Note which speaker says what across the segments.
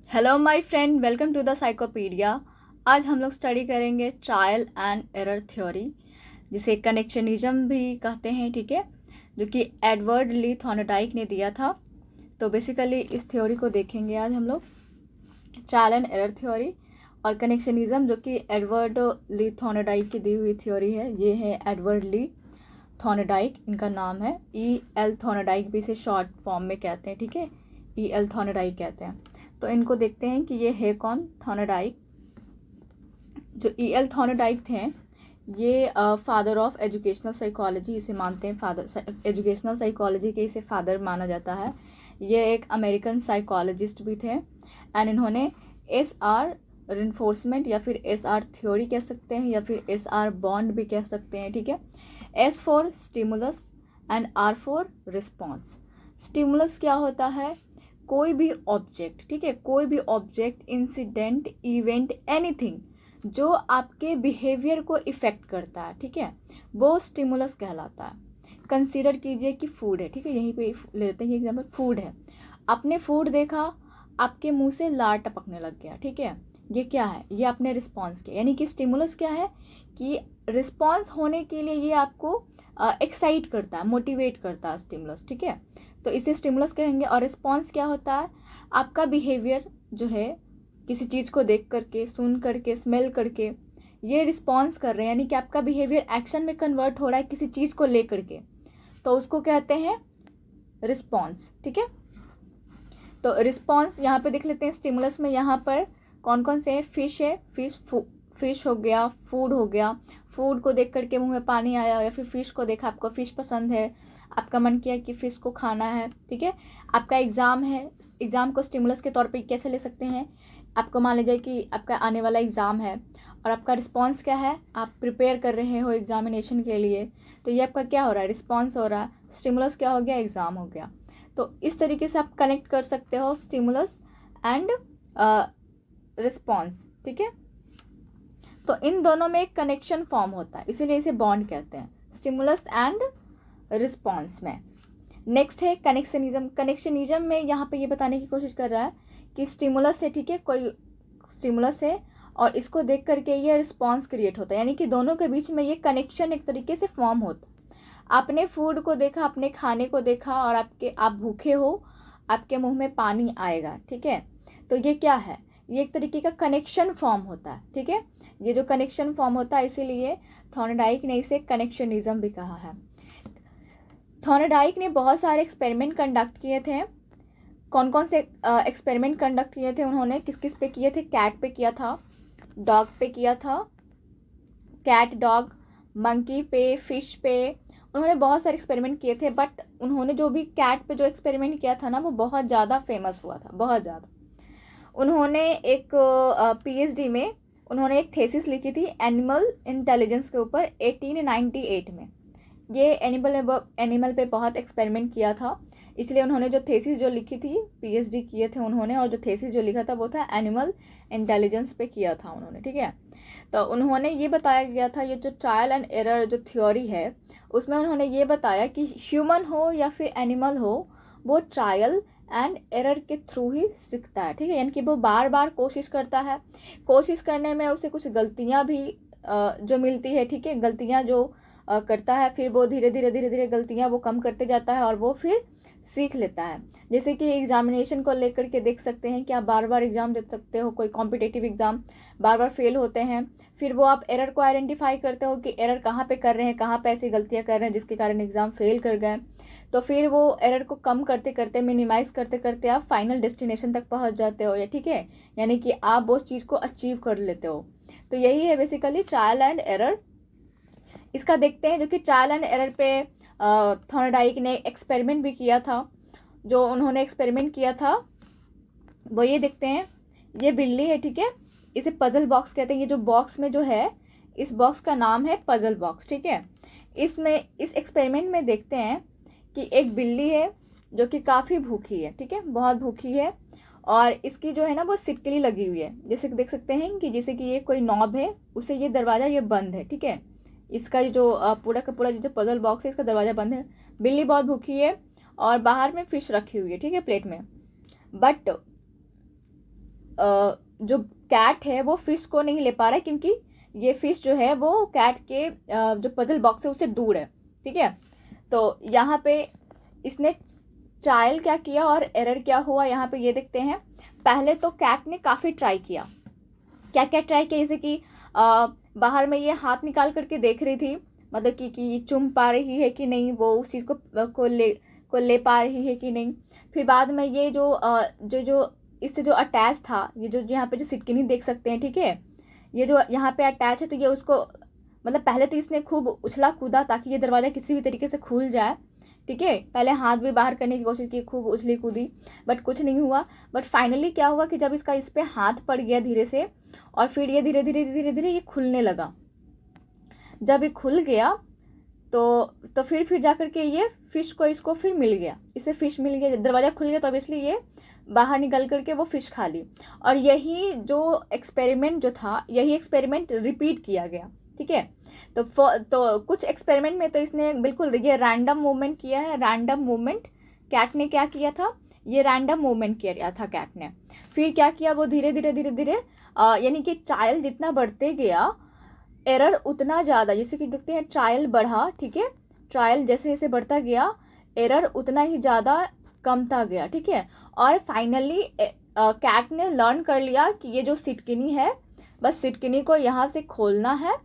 Speaker 1: Hello my friend, welcome to the Psychopedia. आज हम लोग स्टडी करेंगे ट्रायल एंड एरर थ्योरी, जिसे कनेक्शनिज्म भी कहते हैं, ठीक है, जो कि एडवर्ड ली थॉर्नडाइक ने दिया था। तो बेसिकली इस थ्योरी को देखेंगे आज हम लोग, ट्रायल एंड एरर थ्योरी और कनेक्शनिज्म, जो कि एडवर्ड ली थॉर्नडाइक की दी हुई थ्योरी है। ये है एडवर्ड ली थॉर्नडाइक, इनका नाम है। E.L. थॉर्नडाइक भी इसे शॉर्ट फॉर्म में कहते हैं, ठीक है, E.L. थॉर्नडाइक कहते हैं। तो इनको देखते हैं कि ये है कौन। थॉर्नडाइक, जो E.L. थॉर्नडाइक थे, ये फादर ऑफ एजुकेशनल साइकोलॉजी इसे मानते हैं। फादर एजुकेशनल साइकोलॉजी के इसे फादर माना जाता है। ये एक अमेरिकन साइकोलॉजिस्ट भी थे एंड इन्होंने SR रिन्फोर्समेंट या फिर SR थ्योरी कह सकते हैं या फिर SR बॉन्ड भी कह सकते हैं, ठीक है। S for stimulus and R for response. Stimulus क्या होता है? कोई भी ऑब्जेक्ट, ठीक है, कोई भी ऑब्जेक्ट, इंसिडेंट, इवेंट, एनीथिंग जो आपके बिहेवियर को इफ़ेक्ट करता है, ठीक है, वो स्टिमुलस कहलाता है। कंसीडर कीजिए कि फूड है, ठीक है, यहीं पे लेते हैं एग्जांपल। फूड है, आपने फूड देखा, आपके मुंह से लार टपकने लग गया, ठीक है, ये क्या है? ये आपने रिस्पॉन्स किया, यानी कि स्टिमुलस क्या है कि रिस्पॉन्स होने के लिए ये आपको एक्साइट करता है, मोटिवेट करता है स्टिमुलस, ठीक है। तो इसे स्टिमुलस कहेंगे। और रिस्पॉन्स क्या होता है? आपका बिहेवियर जो है, किसी चीज़ को देख करके, सुन करके, स्मेल करके ये रिस्पॉन्स कर रहे हैं, यानी कि आपका बिहेवियर एक्शन में कन्वर्ट हो रहा है किसी चीज़ को ले करके, तो उसको कहते हैं रिस्पॉन्स, ठीक है। तो रिस्पॉन्स यहाँ पे देख लेते हैं स्टिमुलस में। यहाँ पर कौन कौन से है? फिश है, फिश हो गया, फूड हो गया। फूड को देख करके मुंह में पानी आया, या फिर फिश को देखा, आपको फिश पसंद है, आपका मन किया कि फिश को खाना है, ठीक है। आपका एग्ज़ाम है, एग्ज़ाम को स्टिमुलस के तौर पे कैसे ले सकते हैं? आपको मान लीजिए कि आपका आने वाला एग्ज़ाम है और आपका रिस्पॉन्स क्या है? आप प्रिपेयर कर रहे हो एग्जामिनेशन के लिए, तो ये आपका क्या हो रहा है? रिस्पॉन्स हो रहा है। स्टिमुलस क्या हो गया? एग्ज़ाम हो गया। तो इस तरीके से आप कनेक्ट कर सकते हो स्टिमुलस एंड रिस्पॉन्स, ठीक है। तो इन दोनों में एक कनेक्शन फॉर्म होता है, इसीलिए इसे बॉन्ड कहते हैं, स्टिमुलस एंड रिस्पॉन्स में। नेक्स्ट है कनेक्शनिज्म। कनेक्शनिज्म में यहाँ पे ये बताने की कोशिश कर रहा है कि स्टिमुलस है, ठीक है, कोई स्टिमुलस है और इसको देख करके ये रिस्पॉन्स क्रिएट होता है, यानी कि दोनों के बीच में ये कनेक्शन एक तरीके से फॉर्म होता है। आपने फूड को देखा, आपने खाने को देखा और आप भूखे हो, आपके मुंह में पानी आएगा, ठीक है। तो ये क्या है? ये एक तरीके का कनेक्शन फॉर्म होता है, ठीक है। ये जो कनेक्शन फॉर्म होता है, इसीलिए थॉर्नडाइक ने इसे कनेक्शनिज्म भी कहा है। थॉर्नडाइक ने बहुत सारे एक्सपेरिमेंट कंडक्ट किए थे। कौन कौन से एक्सपेरिमेंट कंडक्ट किए थे उन्होंने? किस किस पे किए थे? कैट पे किया था, डॉग पे किया था, कैट, डॉग, मंकी पे, फिश पे, उन्होंने बहुत सारे एक्सपेरिमेंट किए थे। बट उन्होंने जो भी कैट पे जो एक्सपेरिमेंट किया था ना, वो बहुत ज़्यादा फेमस हुआ था, बहुत ज़्यादा। उन्होंने एक PhD में उन्होंने एक थेसिस लिखी थी एनिमल इंटेलिजेंस के ऊपर 1898 में। ये एनिमल पे बहुत एक्सपेरिमेंट किया था, इसलिए उन्होंने जो थेसिस जो लिखी थी, PhD किए थे उन्होंने, और जो थेसिस जो लिखा था वो था एनिमल इंटेलिजेंस पे किया था उन्होंने, ठीक है। तो उन्होंने ये बताया गया था, ये जो ट्रायल एंड एरर जो थ्योरी है, उसमें उन्होंने ये बताया कि ह्यूमन हो या फिर एनिमल हो, वो ट्रायल एंड एरर के थ्रू ही सीखता है, ठीक है। यानी कि वो बार बार कोशिश करता है, कोशिश करने में उसे कुछ गलतियाँ भी जो मिलती है, ठीक है, गलतियाँ जो करता है, फिर वो धीरे धीरे गलतियाँ वो कम करते जाता है और वो फिर सीख लेता है। जैसे कि एग्जामिनेशन को लेकर के देख सकते हैं कि आप बार बार एग्ज़ाम दे सकते हो, कोई कॉम्पिटिटिव एग्ज़ाम बार बार फेल होते हैं, फिर वो आप एरर को आइडेंटिफाई करते हो कि एरर कहाँ पे कर रहे हैं, कहाँ पे ऐसी गलतियाँ कर रहे हैं जिसके कारण एग्ज़ाम फेल कर गए। तो फिर वो एरर को कम करते करते, मिनिमाइज़ करते करते आप फाइनल डेस्टिनेशन तक पहुँच जाते हो, या ठीक है, यानी कि आप उस चीज़ को अचीव कर लेते हो। तो यही है बेसिकली ट्रायल एंड एरर। इसका देखते हैं, जो कि ट्रायल एंड एरर पे थॉर्नडाइक ने एक्सपेरिमेंट भी किया था। जो उन्होंने एक्सपेरिमेंट किया था वो ये देखते हैं। ये बिल्ली है, ठीक है, इसे पजल बॉक्स कहते हैं। ये जो बॉक्स में जो है, इस बॉक्स का नाम है पजल बॉक्स, ठीक है। इसमें इस एक्सपेरिमेंट में देखते हैं कि एक बिल्ली है जो कि काफ़ी भूखी है, ठीक है, बहुत भूखी है, और इसकी जो है ना वो सिटकली लगी हुई है। जैसे देख सकते हैं कि जैसे कि ये कोई नॉब है, उसे ये दरवाज़ा ये बंद है, ठीक है। इसका जो पूरा का पूरा जो पजल बॉक्स है, इसका दरवाज़ा बंद है। बिल्ली बहुत भूखी है और बाहर में फ़िश रखी हुई है, ठीक है, प्लेट में। बट जो कैट है वो फिश को नहीं ले पा रहा है, क्योंकि ये फिश जो है वो कैट के जो पजल बॉक्स है उससे दूर है, ठीक है। तो यहाँ पे इसने ट्रायल क्या किया और एरर क्या हुआ, यहाँ पे ये देखते हैं। पहले तो कैट ने काफ़ी ट्राई किया, क्या क्या ट्राई किया, जैसे कि बाहर में ये हाथ निकाल करके देख रही थी, मतलब कि चुम पा रही है कि नहीं, वो उस चीज़ को ले पा रही है कि नहीं। फिर बाद में ये जो इससे जो अटैच था, ये जो यहाँ पे जो सिटकिनी देख सकते हैं, ठीक है, ये जो यहाँ पे अटैच है, तो ये उसको मतलब पहले तो इसने खूब उछला कूदा ताकि ये दरवाज़ा किसी भी तरीके से खुल जाए, ठीक है। पहले हाथ भी बाहर करने की कोशिश की, खूब उछली कूदी, बट कुछ नहीं हुआ। बट फाइनली क्या हुआ कि जब इसका इस पर हाथ पड़ गया धीरे से, और फिर ये धीरे धीरे ये खुलने लगा। जब ये खुल गया तो फिर जा कर के ये फ़िश को इसको फिर मिल गया, इसे फ़िश मिल गया, दरवाज़ा खुल गया, तो ऑब्वियसली ये बाहर निकल करके वो फ़िश खा ली। और यही जो एक्सपेरिमेंट जो था, यही एक्सपेरिमेंट रिपीट किया गया, ठीक है। तो कुछ एक्सपेरिमेंट में तो इसने बिल्कुल ये रैंडम मूवमेंट किया है, रैंडम मूवमेंट कैट ने क्या किया था, ये रैंडम मूवमेंट किया था कैट ने। फिर क्या किया, वो धीरे धीरे यानी कि ट्रायल जितना बढ़ते गया, एरर उतना ज़्यादा, जैसे कि देखते हैं ट्रायल बढ़ा, ठीक है, ट्रायल जैसे जैसे बढ़ता गया एरर उतना ही ज़्यादा कमता गया, ठीक है। और फाइनली कैट ने लर्न कर लिया कि ये जो सिटकिनी है, बस सिटकिनी को यहाँ से खोलना है,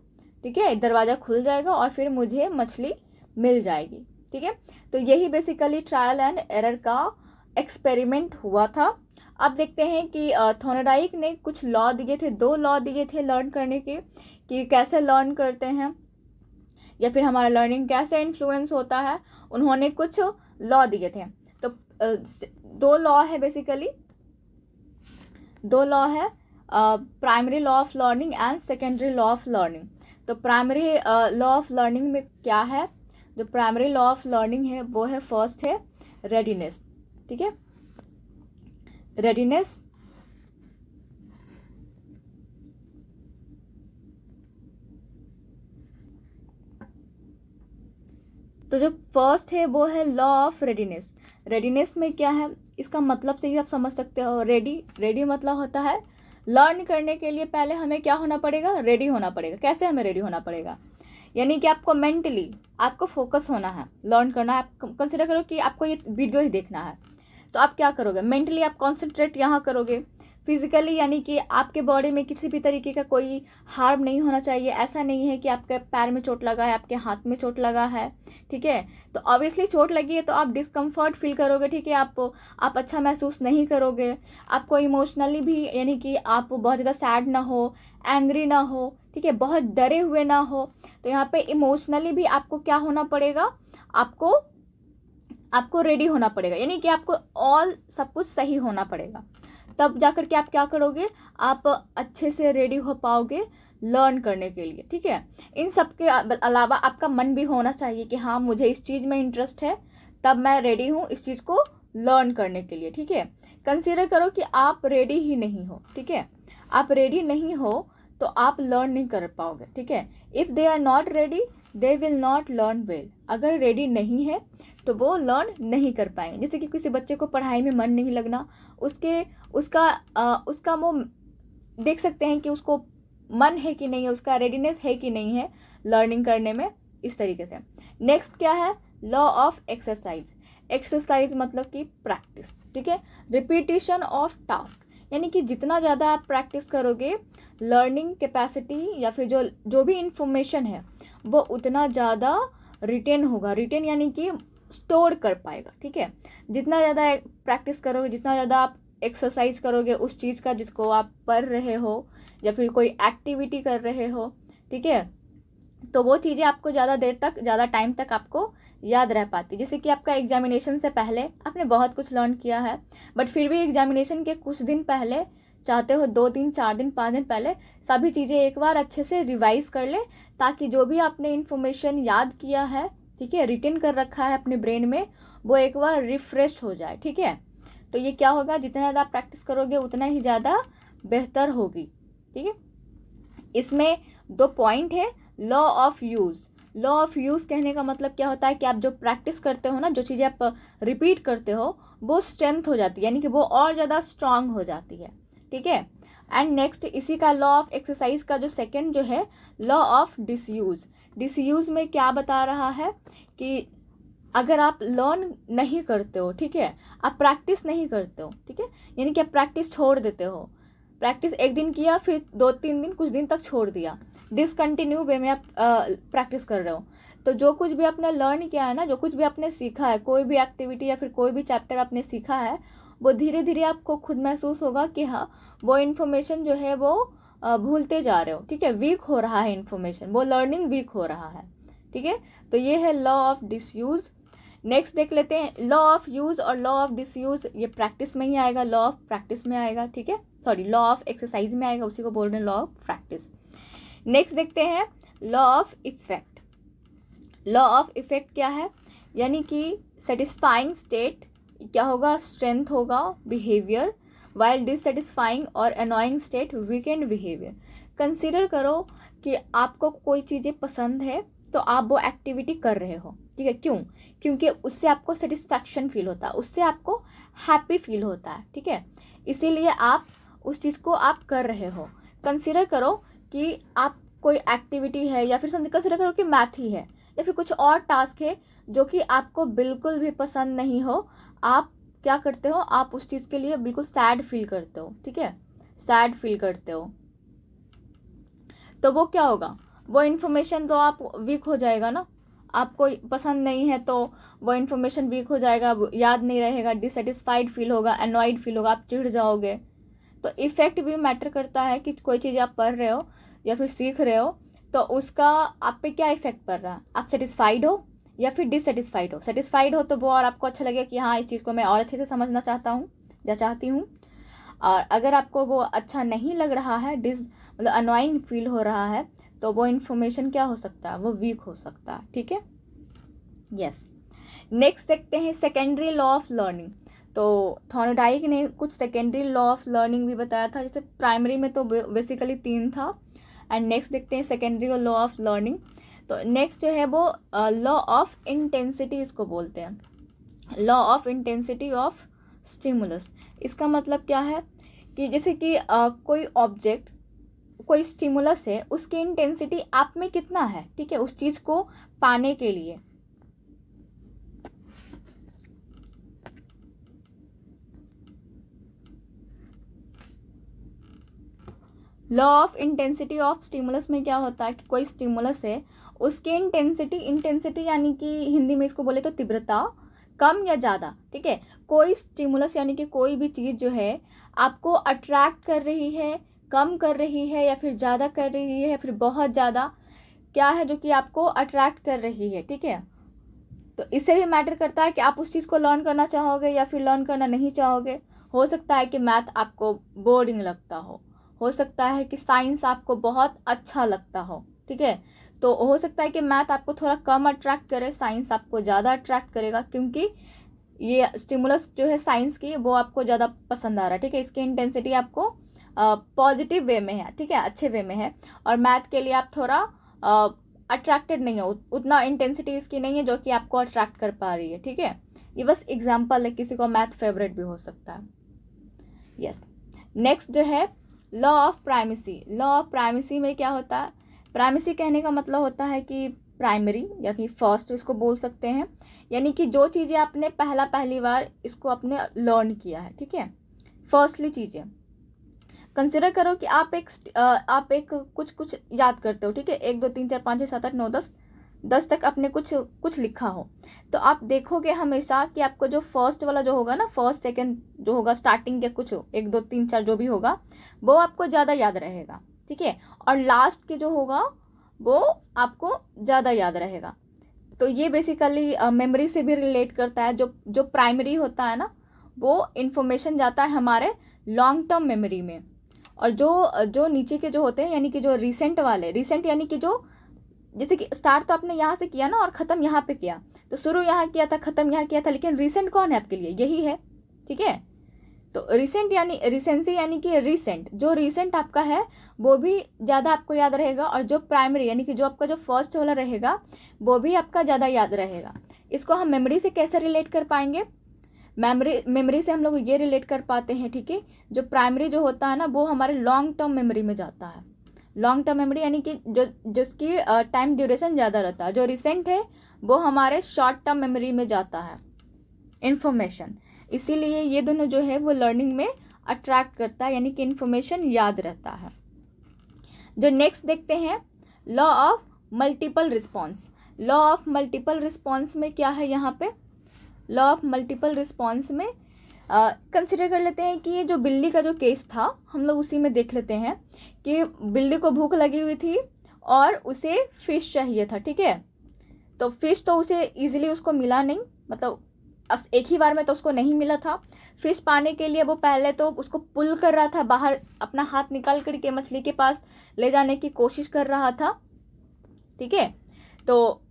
Speaker 1: ठीक है, दरवाज़ा खुल जाएगा और फिर मुझे मछली मिल जाएगी, ठीक है। तो यही बेसिकली ट्रायल एंड एरर का एक्सपेरिमेंट हुआ था। अब देखते हैं कि थॉर्नडाइक ने कुछ लॉ दिए थे, 2 लॉ दिए थे लर्न करने के, कि कैसे लर्न करते हैं या फिर हमारा लर्निंग कैसे इन्फ्लुएंस होता है। उन्होंने कुछ लॉ दिए थे। तो 2 लॉ है बेसिकली, 2 लॉ है, primary law of learning and secondary law of learning. तो प्राइमरी लॉ ऑफ लर्निंग में क्या है, जो प्राइमरी लॉ ऑफ लर्निंग है वो है, फर्स्ट है रेडीनेस, ठीक है, रेडीनेस। तो जो फर्स्ट है वो है लॉ ऑफ रेडीनेस। रेडीनेस में क्या है, इसका मतलब से ही आप समझ सकते हो, रेडी मतलब होता है लर्न करने के लिए पहले हमें क्या होना पड़ेगा, रेडी होना पड़ेगा। कैसे हमें रेडी होना पड़ेगा, यानी कि आपको मेंटली आपको फोकस होना है, लर्न करना है। आप कंसिडर करो कि आपको ये वीडियो ही देखना है, तो आप क्या करोगे, मेंटली आप कॉन्सेंट्रेट यहाँ करोगे। फिजिकली यानी कि आपके बॉडी में किसी भी तरीके का कोई हार्म नहीं होना चाहिए। ऐसा नहीं है कि आपके पैर में चोट लगा है, आपके हाथ में चोट लगा है, ठीक है, तो ऑब्वियसली चोट लगी है तो आप डिस्कम्फर्ट फील करोगे, ठीक है, आप अच्छा महसूस नहीं करोगे। आपको इमोशनली भी, यानी कि आप बहुत ज़्यादा सैड ना हो, एंग्री ना हो, ठीक है, बहुत डरे हुए ना हो। तो यहाँ पे इमोशनली भी आपको क्या होना पड़ेगा, आपको रेडी होना पड़ेगा, यानी कि आपको सब कुछ सही होना पड़ेगा। तब जाकर के आप क्या करोगे, आप अच्छे से रेडी हो पाओगे लर्न करने के लिए, ठीक है। इन सब के अलावा आपका मन भी होना चाहिए कि हाँ मुझे इस चीज़ में इंटरेस्ट है, तब मैं रेडी हूँ इस चीज़ को लर्न करने के लिए, ठीक है। कंसीडर करो कि आप रेडी ही नहीं हो, ठीक है, आप रेडी नहीं हो तो आप लर्न नहीं कर पाओगे, ठीक है। If they are not ready they will not learn well. अगर रेडी नहीं है तो वो लर्न नहीं कर पाएंगे। जैसे कि किसी बच्चे को पढ़ाई में मन नहीं लगना, उसका वो देख सकते हैं कि उसको मन है कि नहीं है, उसका रेडीनेस है कि नहीं है लर्निंग करने में, इस तरीके से। नेक्स्ट क्या है, लॉ ऑफ एक्सरसाइज। एक्सरसाइज मतलब कि प्रैक्टिस, ठीक है, रिपीटिशन ऑफ टास्क, यानी कि जितना ज़्यादा आप प्रैक्टिस करोगे लर्निंग कैपेसिटी या फिर जो भी इंफॉर्मेशन है वो उतना ज़्यादा रिटेन होगा। रिटेन यानी कि स्टोर कर पाएगा, ठीक है। जितना ज़्यादा प्रैक्टिस करोगे, जितना ज़्यादा आप एक्सरसाइज करोगे उस चीज़ का जिसको आप पढ़ रहे हो या फिर कोई एक्टिविटी कर रहे हो, ठीक है, तो वो चीज़ें आपको ज़्यादा देर तक, ज़्यादा टाइम तक आपको याद रह पाती। जैसे कि आपका एग्जामिनेशन से पहले आपने बहुत कुछ लर्न किया है, बट फिर भी एग्जामिनेशन के कुछ दिन पहले चाहते हो 2 दिन 4 दिन 5 दिन पहले सभी चीज़ें एक बार अच्छे से रिवाइज़ कर ले, ताकि जो भी आपने इन्फॉर्मेशन याद किया है, ठीक है, रिटेन कर रखा है अपने ब्रेन में, वो एक बार रिफ्रेश हो जाए, ठीक है। तो ये क्या होगा, जितना ज़्यादा आप प्रैक्टिस करोगे उतना ही ज़्यादा बेहतर होगी, ठीक है। इसमें 2 पॉइंट है, law of use. Law of use कहने का मतलब क्या होता है कि आप जो प्रैक्टिस करते हो ना, जो चीज़ें आप रिपीट करते हो वो स्ट्रेंथ हो जाती है, यानी कि वो और ज़्यादा स्ट्रांग हो जाती है, ठीक है। एंड नेक्स्ट इसी का लॉ ऑफ एक्सरसाइज का जो सेकंड जो है लॉ ऑफ डिसयूज। डिसयूज में क्या बता रहा है कि अगर आप लर्न नहीं करते हो, ठीक है, आप प्रैक्टिस नहीं करते हो, ठीक है, यानी कि आप प्रैक्टिस छोड़ देते हो, प्रैक्टिस एक दिन किया फिर 2-3 दिन कुछ दिन तक छोड़ दिया, डिसकंटिन्यू वे में आप प्रैक्टिस कर रहे हो, तो जो कुछ भी आपने लर्न किया है ना, जो कुछ भी आपने सीखा है, कोई भी एक्टिविटी या फिर कोई भी चैप्टर आपने सीखा है, वो धीरे धीरे आपको खुद महसूस होगा कि हाँ वो इन्फॉर्मेशन जो है वो भूलते जा रहे हो, ठीक है, वीक हो रहा है इन्फॉर्मेशन, वो लर्निंग वीक हो रहा है, ठीक है। तो ये है लॉ ऑफ डिसयूज। नेक्स्ट देख लेते हैं लॉ ऑफ यूज और लॉ ऑफ डिसयूज, ये प्रैक्टिस में ही आएगा, लॉ ऑफ प्रैक्टिस में आएगा, ठीक है, सॉरी लॉ ऑफ एक्सरसाइज में आएगा, उसी को बोल रहे हैं लॉ ऑफ प्रैक्टिस। नेक्स्ट देखते हैं law of effect. Law of effect क्या है, यानी कि सेटिस्फाइंग स्टेट क्या होगा, स्ट्रेंथ होगा बिहेवियर, वाइल डिससेटिस्फाइंग और annoying state weekend behaviour. Consider करो कि आपको कोई चीज़ें पसंद है तो आप वो एक्टिविटी कर रहे हो, ठीक है, क्यों, क्योंकि उससे आपको सेटिस्फैक्शन फील होता है, उससे आपको हैप्पी फील होता है, ठीक है, इसीलिए आप उस चीज़ को आप कर रहे हो। कंसिडर करो कि आप कोई एक्टिविटी है या फिर कंसिडर करो कि मैथ ही है या फिर कुछ और टास्क है जो कि आपको बिल्कुल भी पसंद नहीं हो, आप क्या करते हो, आप उस चीज़ के लिए बिल्कुल सैड फील करते हो, ठीक है, सैड फील करते हो, तो वो क्या होगा, वो इन्फॉर्मेशन तो आप वीक हो जाएगा ना, आपको पसंद नहीं है तो वो इन्फॉर्मेशन वीक हो जाएगा, याद नहीं रहेगा, डिससेटिस्फाइड फील होगा, अनॉयड फील होगा, आप चिढ़ जाओगे। तो इफ़ेक्ट भी मैटर करता है कि कोई चीज़ आप पढ़ रहे हो या फिर सीख रहे हो तो उसका आप पे क्या इफेक्ट पड़ रहा है, आप सेटिस्फाइड हो या फिर डिससेटिस्फाइड हो। सेटिस्फाइड हो तो वो और आपको अच्छा लगेगा कि हाँ इस चीज़ को मैं और अच्छे से समझना चाहता हूँ या चाहती हूँ, और अगर आपको वो अच्छा नहीं लग रहा है, मतलब अनोइंग फील हो रहा है, तो वो इन्फॉर्मेशन क्या हो सकता है, वो वीक हो सकता है, ठीक है, यस। नेक्स्ट देखते हैं सेकेंडरी लॉ ऑफ लर्निंग। तो थॉर्नडाइक ने कुछ सेकेंडरी लॉ ऑफ लर्निंग भी बताया था, जैसे प्राइमरी में तो बेसिकली 3 था, एंड नेक्स्ट देखते हैं सेकेंडरी लॉ ऑफ लर्निंग। तो नेक्स्ट जो है वो लॉ ऑफ इंटेंसिटी इसको बोलते हैं, law of intensity of stimulus. इसका मतलब क्या है कि जैसे कि कोई ऑब्जेक्ट, कोई स्टिमुलस है, उसकी इंटेंसिटी आप में कितना है, ठीक है, उस चीज़ को पाने के लिए। Law of intensity of stimulus में क्या होता है कि कोई स्टिमुलस है, उसकी इंटेंसिटी यानी कि हिंदी में इसको बोले तो तीव्रता, कम या ज़्यादा, ठीक है, कोई स्टिमुलस यानी कि कोई भी चीज़ जो है आपको अट्रैक्ट कर रही है, कम कर रही है या फिर ज़्यादा कर रही है, फिर बहुत ज़्यादा, क्या है जो कि आपको अट्रैक्ट कर रही है, ठीक है। तो इससे भी मैटर करता है कि आप उस चीज़ को लर्न करना चाहोगे या फिर लर्न करना नहीं चाहोगे। हो सकता है कि मैथ आपको बोरिंग लगता हो सकता है कि साइंस आपको बहुत अच्छा लगता हो, ठीक है, तो हो सकता है कि मैथ आपको थोड़ा कम अट्रैक्ट करे, साइंस आपको ज़्यादा अट्रैक्ट करेगा, क्योंकि ये स्टिमुलस जो है साइंस की वो आपको ज़्यादा पसंद आ रहा है, ठीक है, इसकी इंटेंसिटी आपको पॉजिटिव वे में है, ठीक है, अच्छे वे में है, और मैथ के लिए आप थोड़ा अट्रैक्टेड नहीं हो, उतना इंटेंसिटी इसकी नहीं है जो कि आपको अट्रैक्ट कर पा रही है, ठीक है, ये बस एग्जाम्पल है, किसी को मैथ फेवरेट भी हो सकता है, यस। नेक्स्ट जो है law of primacy. Law of primacy में क्या होता है, प्राइमेसी कहने का मतलब होता है कि प्राइमरी या फिर फर्स्ट इसको बोल सकते हैं, यानी कि जो चीज़ें आपने पहली बार इसको आपने लर्न किया है, ठीक है, फर्स्टली चीज़ें। कंसिडर करो कि आप एक कुछ याद करते हो, ठीक है, 1 2 3 4 5 6 7 8 9 10 तक आपने कुछ लिखा हो, तो आप देखोगे हमेशा कि आपको जो फर्स्ट वाला जो होगा ना, फर्स्ट सेकंड जो होगा, स्टार्टिंग के कुछ 1 2 3 4 जो भी होगा वो आपको ज़्यादा याद रहेगा, ठीक है, और लास्ट के जो होगा वो आपको ज़्यादा याद रहेगा। तो ये बेसिकली मेमोरी से भी रिलेट करता है, जो प्राइमरी होता है ना वो इन्फॉर्मेशन जाता है हमारे लॉन्ग टर्म मेमोरी में, और जो नीचे के जो होते हैं यानी कि जो रिसेंट यानी कि जो जैसे कि स्टार्ट तो आपने यहाँ से किया ना और ख़त्म यहाँ पे किया, तो शुरू यहाँ किया था, ख़त्म यहाँ किया था, लेकिन रिसेंट कौन है आपके लिए, यही है, ठीक है। तो रिसेंट यानी रिसेंसी यानी कि रिसेंट, जो रिसेंट आपका है वो भी ज़्यादा आपको याद रहेगा, और जो प्राइमरी यानी कि जो आपका जो फर्स्ट वाला रहेगा वो भी आपका ज़्यादा याद रहेगा। इसको हम मेमोरी से कैसे रिलेट कर पाएंगे, मेमोरी से हम लोग ये रिलेट कर पाते हैं, ठीक है। जो प्राइमरी जो होता है ना वो हमारे लॉन्ग टर्म मेमोरी में जाता है। लॉन्ग टर्म मेमोरी यानी कि जिसकी टाइम ड्यूरेशन ज़्यादा रहता है। जो रिसेंट है वो हमारे शॉर्ट टर्म मेमोरी में जाता है इन्फॉर्मेशन। इसीलिए ये दोनों जो है वो लर्निंग में अट्रैक्ट करता है, यानी कि इन्फॉर्मेशन याद रहता है। जो नेक्स्ट देखते हैं law of multiple response. Law of multiple response में क्या है यहाँ पे, लॉ ऑफ मल्टीपल रिस्पॉन्स में कंसिडर कर लेते हैं कि ये जो बिल्ली का जो केस था हम लोग उसी में देख लेते हैं कि बिल्ली को भूख लगी हुई थी और उसे फिश चाहिए था, ठीक है। तो फिश तो उसे ईजिली उसको मिला नहीं, मतलब एक ही बार में तो उसको नहीं मिला था। फिश पाने के लिए वो पहले तो उसको पुल कर रहा था बाहर, अपना हाथ निकाल करके मछली के पास ले जाने की कोशिश कर रहा था, ठीक है। तो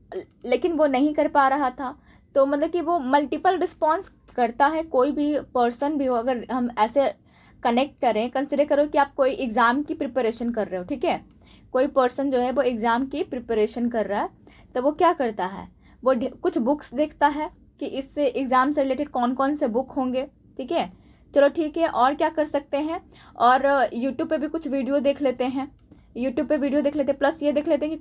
Speaker 1: लेकिन वो नहीं कर पा रहा था। तो मतलब कि वो मल्टीपल रिस्पॉन्स करता है, कोई भी पर्सन भी हो। अगर हम ऐसे कनेक्ट करें, कंसिडर करो कि आप कोई एग्ज़ाम की प्रिपरेशन कर रहे हो, ठीक है। कोई पर्सन जो है वो एग्ज़ाम की प्रिपरेशन कर रहा है, तो वो क्या करता है, वो कुछ बुक्स देखता है कि इससे एग्ज़ाम से रिलेटेड कौन कौन से बुक होंगे, ठीक है। चलो ठीक है, और क्या कर सकते हैं, और यूट्यूब पे भी कुछ वीडियो देख लेते हैं, यूट्यूब पे वीडियो देख लेते हैं। प्लस ये देख लेते हैं कि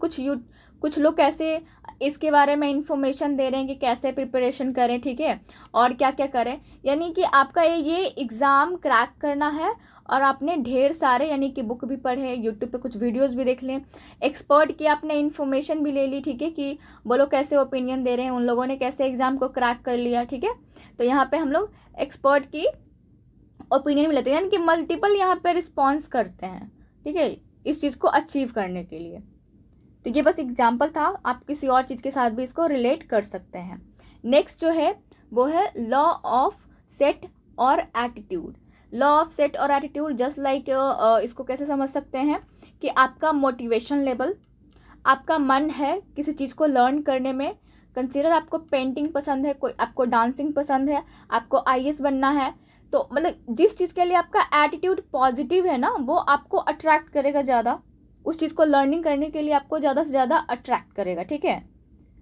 Speaker 1: कुछ लोग कैसे इसके बारे में इंफॉर्मेशन दे रहे हैं कि कैसे प्रिपरेशन करें, ठीक है, और क्या क्या करें। यानी कि आपका ये एग्ज़ाम क्रैक करना है और आपने ढेर सारे यानी कि बुक भी पढ़े, यूट्यूब पे कुछ वीडियोस भी देख लें, एक्सपर्ट की आपने इन्फॉर्मेशन भी ले ली, ठीक है, कि वो लोग कैसे ओपिनियन दे रहे हैं, उन लोगों ने कैसे एग्ज़ाम को क्रैक कर लिया, ठीक है। तो यहाँ पे हम लोग एक्सपर्ट की ओपिनियन भी लेते हैं, यानी कि मल्टीपल यहाँ पे रिस्पॉन्स करते हैं, ठीक है, इस चीज़ को अचीव करने के लिए। तो ये बस एग्जाम्पल था, आप किसी और चीज़ के साथ भी इसको रिलेट कर सकते हैं। नेक्स्ट जो है वो है लॉ ऑफ सेट और एटीट्यूड। लॉ ऑफ सेट और एटीट्यूड जस्ट लाइक इसको कैसे समझ सकते हैं कि आपका मोटिवेशन लेवल, आपका मन है किसी चीज़ को लर्न करने में। कंसीडर आपको पेंटिंग पसंद है, कोई आपको डांसिंग पसंद है, आपको IAS बनना है, तो मतलब जिस चीज़ के लिए आपका एटीट्यूड पॉजिटिव है ना वो आपको अट्रैक्ट करेगा ज़्यादा, उस चीज़ को लर्निंग करने के लिए आपको ज़्यादा से ज़्यादा अट्रैक्ट करेगा, ठीक है।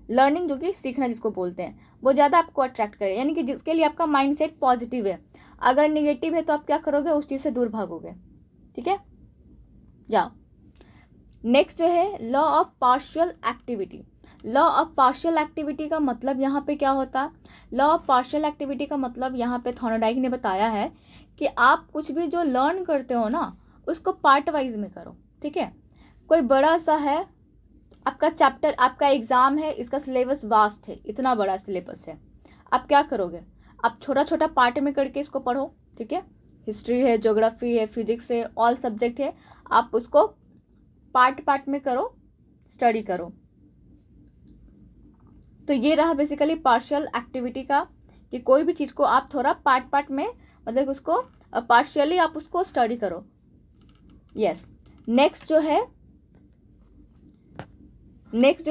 Speaker 1: लर्निंग जो कि सीखना जिसको बोलते हैं वो ज़्यादा आपको अट्रैक्ट करेगा, यानी कि जिसके लिए आपका माइंडसेट पॉजिटिव है। अगर निगेटिव है तो आप क्या करोगे, उस चीज़ से दूर भागोगे, ठीक है। जाओ नेक्स्ट जो है law of partial activity. Law of partial activity का मतलब यहाँ पे क्या होता है, लॉ ऑफ पार्शियल एक्टिविटी का मतलब यहाँ पे थॉर्नडाइक ने बताया है कि आप कुछ भी जो लर्न करते हो ना उसको पार्ट वाइज में करो, ठीक है। कोई बड़ा सा है आपका चैप्टर, आपका एग्ज़ाम है, इसका सिलेबस वास्ट है, इतना बड़ा सिलेबस है, आप क्या करोगे, आप छोटा छोटा पार्ट में करके इसको पढ़ो, ठीक है। हिस्ट्री है, ज्योग्राफी है, फिजिक्स है, ऑल सब्जेक्ट है, आप उसको पार्ट पार्ट में करो, स्टडी करो। तो ये रहा बेसिकली पार्शियल एक्टिविटी का, कि कोई भी चीज़ को आप थोड़ा पार्ट पार्ट में मतलब उसको पार्शियली आप उसको स्टडी करो। यस नेक्स्ट जो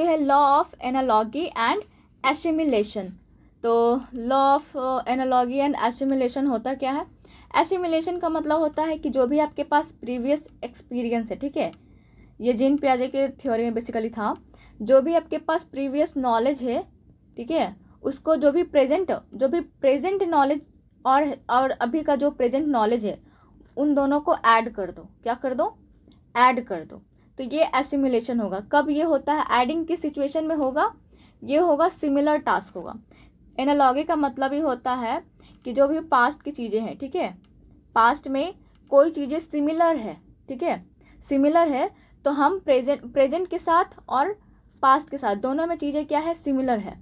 Speaker 1: है law of analogy and assimilation. तो law of analogy and assimilation होता क्या है, एसिमिलेशन का मतलब होता है कि जो भी आपके पास प्रीवियस एक्सपीरियंस है, ठीक है, ये जीन पियाजे के थ्योरी में बेसिकली था, जो भी आपके पास प्रीवियस नॉलेज है, ठीक है, उसको जो भी प्रेजेंट नॉलेज और अभी का जो प्रेजेंट नॉलेज है उन दोनों को ऐड कर दो, क्या कर दो, ऐड कर दो। तो ये एसिमिलेशन होगा। कब ये होता है, एडिंग की सिचुएशन में होगा, ये होगा सिमिलर टास्क होगा। एनालॉजी का मतलब ही होता है कि जो भी पास्ट की चीज़ें हैं, ठीक है, पास्ट में कोई चीज़ें सिमिलर है, ठीक है, सिमिलर है, तो हम प्रेजेंट के साथ और पास्ट के साथ दोनों में चीज़ें क्या है, सिमिलर है,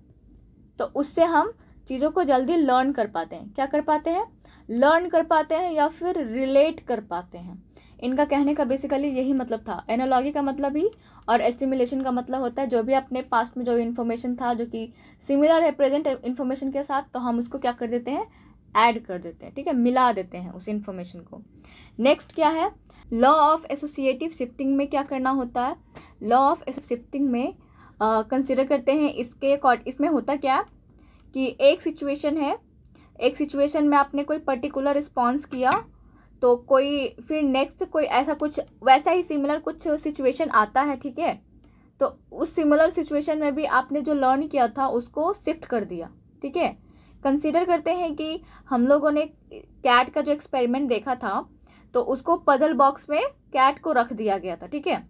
Speaker 1: तो उससे हम चीज़ों को जल्दी लर्न कर पाते हैं। क्या कर पाते हैं, लर्न कर पाते हैं या फिर रिलेट कर पाते हैं। इनका कहने का बेसिकली यही मतलब था। एनालॉजी का मतलब ही और एसिमिलेशन का मतलब होता है जो भी अपने पास्ट में जो इन्फॉर्मेशन था जो कि सिमिलर है प्रेजेंट इन्फॉर्मेशन के साथ, तो हम उसको क्या कर देते हैं, ऐड कर देते हैं, ठीक है, मिला देते हैं उस इन्फॉर्मेशन को। नेक्स्ट क्या है, लॉ ऑफ एसोसिएटिव शिफ्टिंग में क्या करना होता है, लॉ ऑफ एसोसिएटिव शिफ्टिंग में कंसिडर करते हैं इसमें होता क्या कि एक सिचुएशन है, एक सिचुएशन में आपने कोई पर्टिकुलर रिस्पॉन्स किया, तो कोई फिर नेक्स्ट कोई ऐसा कुछ वैसा ही सिमिलर कुछ सिचुएशन आता है, ठीक है, तो उस सिमिलर सिचुएशन में भी आपने जो लर्न किया था उसको शिफ्ट कर दिया, ठीक है, कंसीडर करते हैं कि हम लोगों ने कैट का जो एक्सपेरिमेंट देखा था तो उसको पजल बॉक्स में कैट को रख दिया गया था, ठीक है।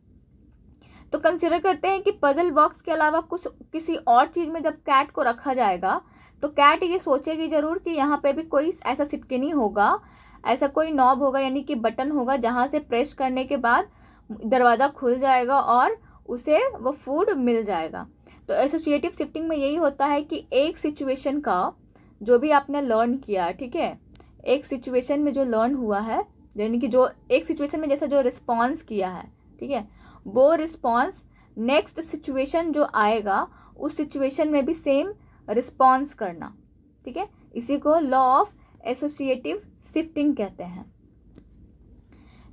Speaker 1: तो कंसीडर करते हैं कि पजल बॉक्स के अलावा कुछ किसी और चीज़ में जब कैट को रखा जाएगा तो कैट ये सोचेगी ज़रूर कि यहाँ पे भी कोई ऐसा सिटकिनी होगा, ऐसा कोई नॉब होगा यानी कि बटन होगा जहाँ से प्रेस करने के बाद दरवाज़ा खुल जाएगा और उसे वो फूड मिल जाएगा। तो एसोसिएटिव शिफ्टिंग में यही होता है कि एक सिचुएशन का जो भी आपने लर्न किया, ठीक है, एक सिचुएशन में जो लर्न हुआ है, यानी कि जो एक सिचुएशन में जैसा जो रिस्पॉन्स किया है, ठीक है, वो रिस्पॉन्स नेक्स्ट सिचुएशन जो आएगा उस सिचुएशन में भी सेम रिस्पॉन्स करना, ठीक है। इसी को लॉ ऑफ एसोसिएटिव शिफ्टिंग कहते हैं।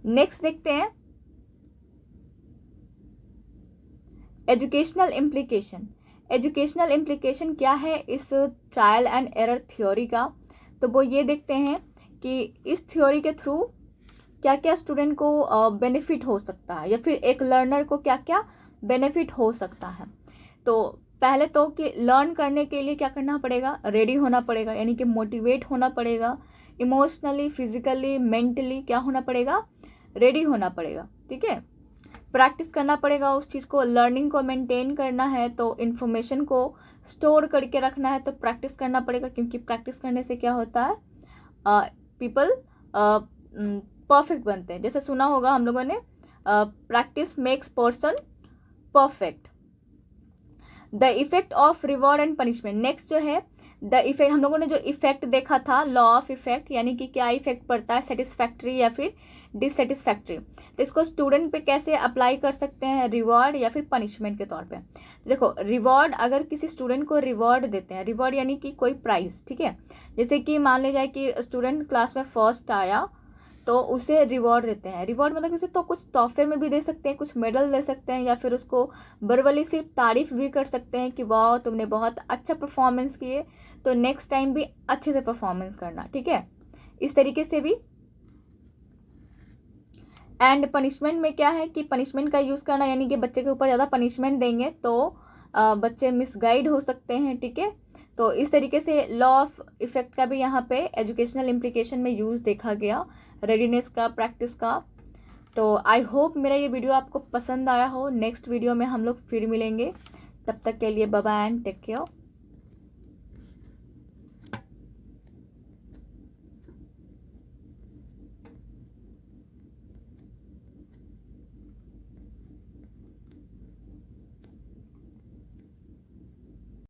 Speaker 1: नेक्स्ट देखते हैं एजुकेशनल इम्प्लीकेशन। एजुकेशनल इम्प्लीकेशन क्या है इस ट्रायल एंड एरर थ्योरी का, तो वो ये देखते हैं कि इस थ्योरी के थ्रू क्या क्या स्टूडेंट को बेनिफिट हो सकता है या फिर एक लर्नर को क्या क्या बेनिफिट हो सकता है। तो पहले तो कि लर्न करने के लिए क्या करना पड़ेगा, रेडी होना पड़ेगा, यानी कि मोटिवेट होना पड़ेगा, इमोशनली, फिजिकली, मेंटली क्या होना पड़ेगा, रेडी होना पड़ेगा, ठीक है। प्रैक्टिस करना पड़ेगा उस चीज़ को, लर्निंग को मेंटेन करना है तो इन्फॉर्मेशन को स्टोर करके रखना है तो प्रैक्टिस करना पड़ेगा, क्योंकि प्रैक्टिस करने से क्या होता है, पीपल परफेक्ट बनते हैं। जैसे सुना होगा हम लोगों ने, practice makes person perfect. The effect of reward and punishment. Next जो है द इफेक्ट, हम लोगों ने जो इफेक्ट देखा था लॉ ऑफ इफेक्ट, यानी कि क्या इफेक्ट पड़ता है, सेटिस्फैक्ट्री या फिर डिससेटिस्फैक्ट्री। तो इसको स्टूडेंट पे कैसे अप्लाई कर सकते हैं, रिवॉर्ड या फिर पनिशमेंट के तौर पे। देखो रिवॉर्ड, अगर किसी स्टूडेंट को रिवॉर्ड देते हैं, रिवॉर्ड यानी कि कोई प्राइज़, ठीक है, जैसे कि मान लिया जाए कि स्टूडेंट क्लास में फर्स्ट आया तो उसे रिवॉर्ड देते हैं। रिवॉर्ड मतलब उसे तो कुछ तोहफे में भी दे सकते हैं, कुछ मेडल दे सकते हैं, या फिर उसको वर्बली सिर्फ तारीफ़ भी कर सकते हैं कि वाह तुमने बहुत अच्छा परफॉर्मेंस किए तो नेक्स्ट टाइम भी अच्छे से परफॉर्मेंस करना, ठीक है, इस तरीके से भी। एंड पनिशमेंट में क्या है कि पनिशमेंट का यूज़ करना, यानी कि बच्चे के ऊपर ज़्यादा पनिशमेंट देंगे तो बच्चे मिसगाइड हो सकते हैं, ठीक है। तो इस तरीके से लॉ ऑफ इफेक्ट का भी यहाँ पे एजुकेशनल इम्प्लीकेशन में यूज़ देखा गया, रेडीनेस का, प्रैक्टिस का। तो आई होप मेरा ये वीडियो आपको पसंद आया हो। नेक्स्ट वीडियो में हम लोग फिर मिलेंगे, तब तक के लिए bye bye and take care.